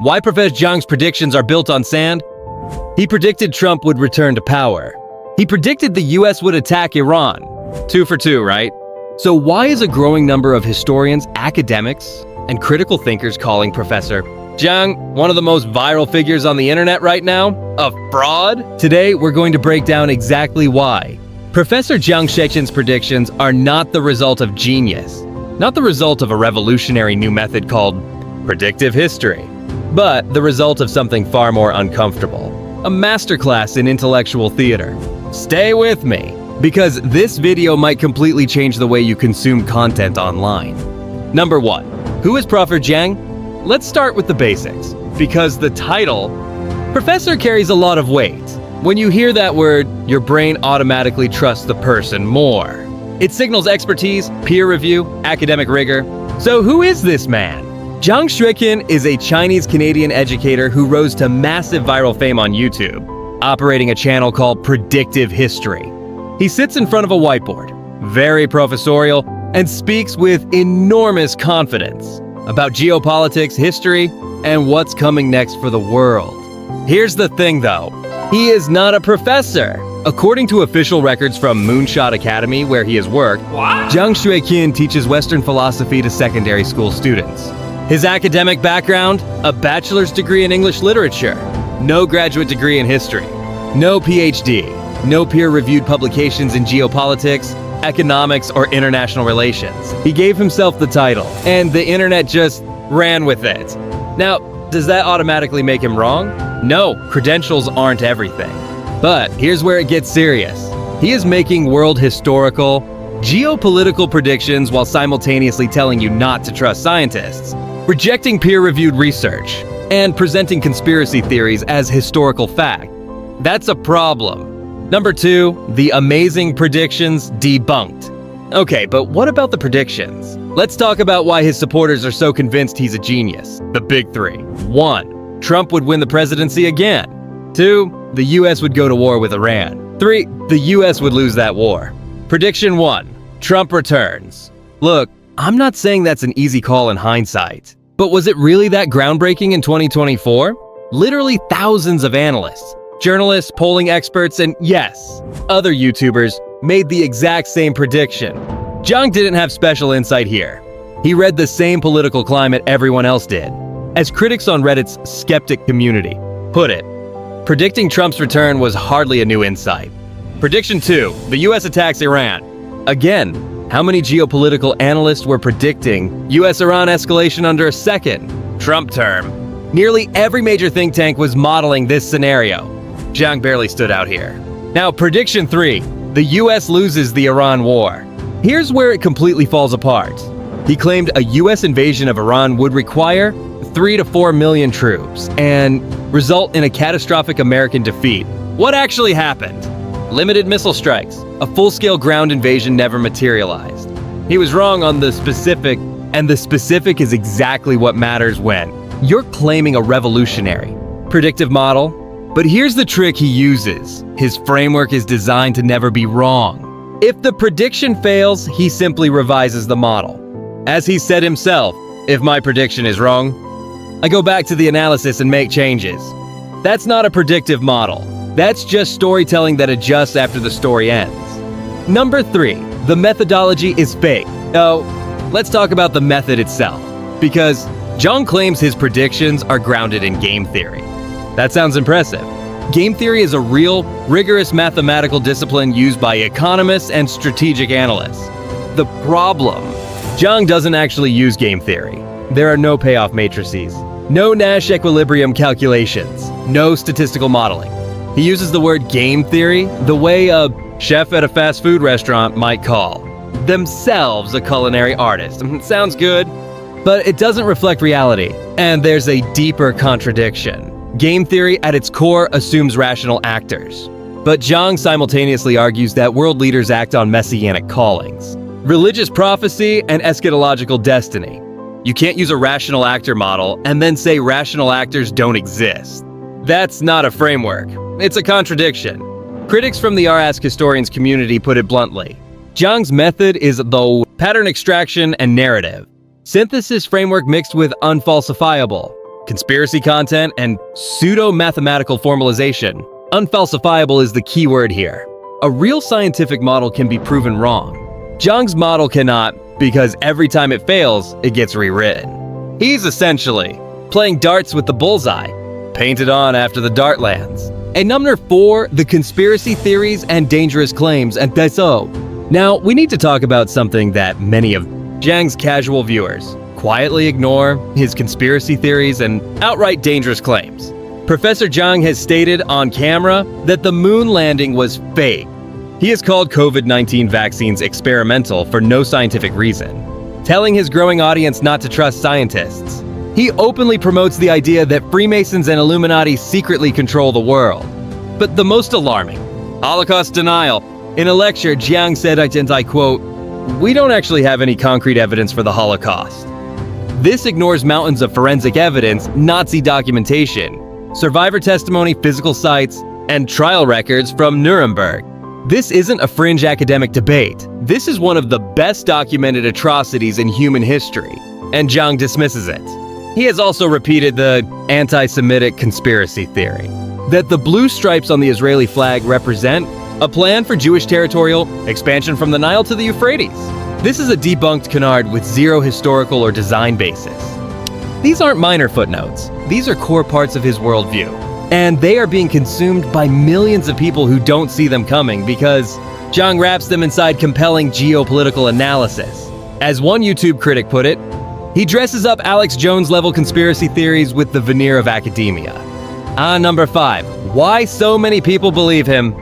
Why Professor Jang's predictions are built on sand? He predicted Trump would return to power. He predicted the US would attack Iran. 2 for 2, right? So why is a growing number of historians, academics, and critical thinkers calling Professor Jang one of the most viral figures on the internet right now a fraud? Today, we're going to break down exactly why. Professor Jiang Shechen's predictions are not the result of genius, not the result of a revolutionary new method called predictive history, but the result of something far more uncomfortable, a masterclass in intellectual theater. Stay with me, because this video might completely change the way you consume content online. Number 1. Who is Professor Jang? Let's start with the basics, because the title, Professor, carries a lot of weight. When you hear that word, your brain automatically trusts the person more. It signals expertise, peer review, academic rigor. So who is this man? Jiang Shuiqin is a Chinese-Canadian educator who rose to massive viral fame on YouTube, operating a channel called Predictive History. He sits in front of a whiteboard, very professorial, and speaks with enormous confidence about geopolitics, history, and what's coming next for the world. Here's the thing though, he is not a professor. According to official records from Moonshot Academy, where he has worked, Jiang Shuiqin teaches Western philosophy to secondary school students. His academic background, a bachelor's degree in English literature, no graduate degree in history, no PhD, no peer-reviewed publications in geopolitics, economics, or international relations. He gave himself the title, and the internet just ran with it. Now, does that automatically make him wrong? No, credentials aren't everything. But here's where it gets serious. He is making world historical, geopolitical predictions while simultaneously telling you not to trust scientists, rejecting peer-reviewed research, and presenting conspiracy theories as historical fact. That's a problem. Number 2, the amazing predictions debunked. Okay, but what about the predictions? Let's talk about why his supporters are so convinced he's a genius. The big 3. 1. Trump would win the presidency again. 2. The US would go to war with Iran. 3. The US would lose that war. Prediction 1. Trump returns. Look, I'm not saying that's an easy call in hindsight, but was it really that groundbreaking in 2024? Literally thousands of analysts, journalists, polling experts, and yes, other YouTubers made the exact same prediction. Jiang didn't have special insight here. He read the same political climate everyone else did. As critics on Reddit's skeptic community put it, predicting Trump's return was hardly a new insight. Prediction 2, the US attacks Iran. Again, how many geopolitical analysts were predicting US-Iran escalation under a second Trump term? Nearly every major think tank was modeling this scenario. Jiang barely stood out here. Now, prediction 3, the US loses the Iran war. Here's where it completely falls apart. He claimed a US invasion of Iran would require 3 to 4 million troops and result in a catastrophic American defeat. What actually happened? Limited missile strikes. A full-scale ground invasion never materialized. He was wrong on the specific, and the specific is exactly what matters when you're claiming a revolutionary, predictive model. But here's the trick he uses. His framework is designed to never be wrong. If the prediction fails, he simply revises the model. As he said himself, if my prediction is wrong, I go back to the analysis and make changes. That's not a predictive model. That's just storytelling that adjusts after the story ends. Number 3, the methodology is fake. So, let's talk about the method itself, because Jiang claims his predictions are grounded in game theory. That sounds impressive. Game theory is a real, rigorous mathematical discipline used by economists and strategic analysts. The problem, Jiang doesn't actually use game theory. There are no payoff matrices, no Nash equilibrium calculations, no statistical modeling. He uses the word game theory the way a chef at a fast food restaurant might call themselves a culinary artist. Sounds good, but it doesn't reflect reality. And there's a deeper contradiction. Game theory at its core assumes rational actors. But Jiang simultaneously argues that world leaders act on messianic callings, religious prophecy, and eschatological destiny. You can't use a rational actor model and then say rational actors don't exist. That's not a framework. It's a contradiction. Critics from the r/ask historians community put it bluntly. Jiang's method is the pattern extraction and narrative synthesis framework mixed with unfalsifiable, conspiracy content, and pseudo-mathematical formalization. Unfalsifiable is the key word here. A real scientific model can be proven wrong. Jiang's model cannot, because every time it fails, it gets rewritten. He's essentially playing darts with the bullseye, painted on after the dart lands. And number 4, the conspiracy theories and dangerous claims, and that's all. Now, we need to talk about something that many of Jiang's casual viewers quietly ignore: his conspiracy theories and outright dangerous claims. Professor Jang has stated on camera that the moon landing was fake. He has called COVID-19 vaccines experimental for no scientific reason, telling his growing audience not to trust scientists. He openly promotes the idea that Freemasons and Illuminati secretly control the world. But the most alarming: Holocaust denial. In a lecture, Jiang said, and I quote, "We don't actually have any concrete evidence for the Holocaust." This ignores mountains of forensic evidence, Nazi documentation, survivor testimony, physical sites, and trial records from Nuremberg. This isn't a fringe academic debate. This is one of the best documented atrocities in human history, and Jiang dismisses it. He has also repeated the anti-Semitic conspiracy theory, that the blue stripes on the Israeli flag represent a plan for Jewish territorial expansion from the Nile to the Euphrates. This is a debunked canard with zero historical or design basis. These aren't minor footnotes. These are core parts of his worldview. And they are being consumed by millions of people who don't see them coming because Jiang wraps them inside compelling geopolitical analysis. As one YouTube critic put it, he dresses up Alex Jones-level conspiracy theories with the veneer of academia. Number 5. Why so many people believe him?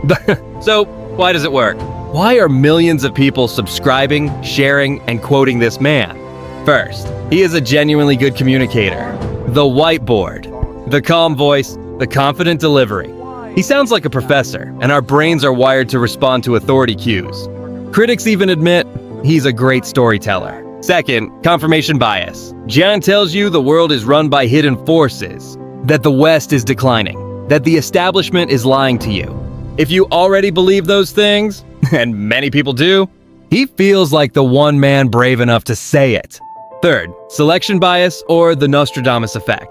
So, why does it work? Why are millions of people subscribing, sharing, and quoting this man? First, he is a genuinely good communicator. The whiteboard, the calm voice, the confident delivery. He sounds like a professor, and our brains are wired to respond to authority cues. Critics even admit he's a great storyteller. Second, confirmation bias. Jiang tells you the world is run by hidden forces, that the West is declining, that the establishment is lying to you. If you already believe those things, and many people do, he feels like the one man brave enough to say it. Third, selection bias or the Nostradamus effect.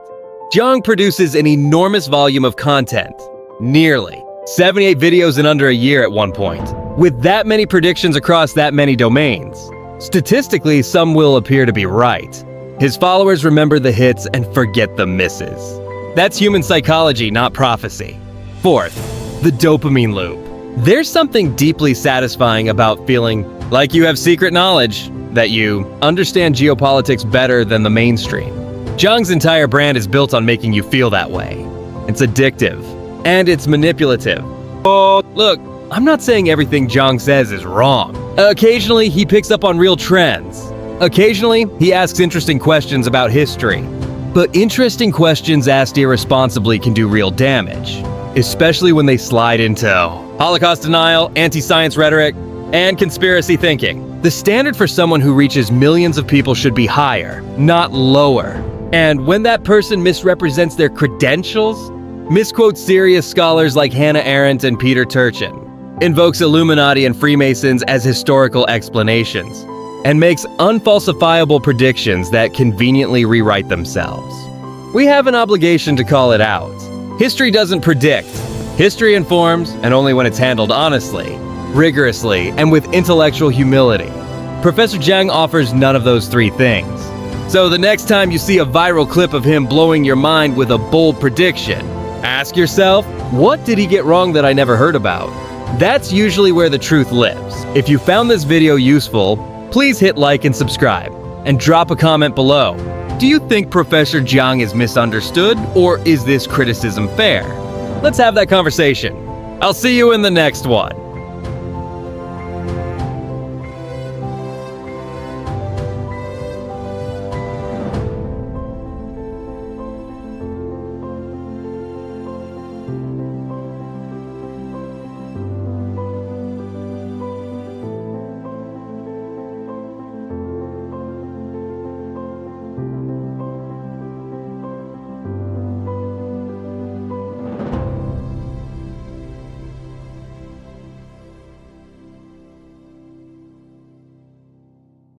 Jiang produces an enormous volume of content, nearly 78 videos in under a year at one point, with that many predictions across that many domains. Statistically, some will appear to be right. His followers remember the hits and forget the misses. That's human psychology, not prophecy. Fourth, the dopamine loop. There's something deeply satisfying about feeling like you have secret knowledge, that you understand geopolitics better than the mainstream. Jiang's entire brand is built on making you feel that way. It's addictive, and it's manipulative. Oh, look, I'm not saying everything Jiang says is wrong. Occasionally, he picks up on real trends. Occasionally, he asks interesting questions about history. But interesting questions asked irresponsibly can do real damage, especially when they slide into Holocaust denial, anti-science rhetoric, and conspiracy thinking. The standard for someone who reaches millions of people should be higher, not lower. And when that person misrepresents their credentials, misquotes serious scholars like Hannah Arendt and Peter Turchin, invokes Illuminati and Freemasons as historical explanations, and makes unfalsifiable predictions that conveniently rewrite themselves, we have an obligation to call it out. History doesn't predict. History informs, and only when it's handled honestly, rigorously, and with intellectual humility. Professor Jang offers none of those three things. So the next time you see a viral clip of him blowing your mind with a bold prediction, ask yourself, what did he get wrong that I never heard about? That's usually where the truth lives. If you found this video useful, please hit like and subscribe, and drop a comment below. Do you think Professor Jang is misunderstood, or is this criticism fair? Let's have that conversation. I'll see you in the next one.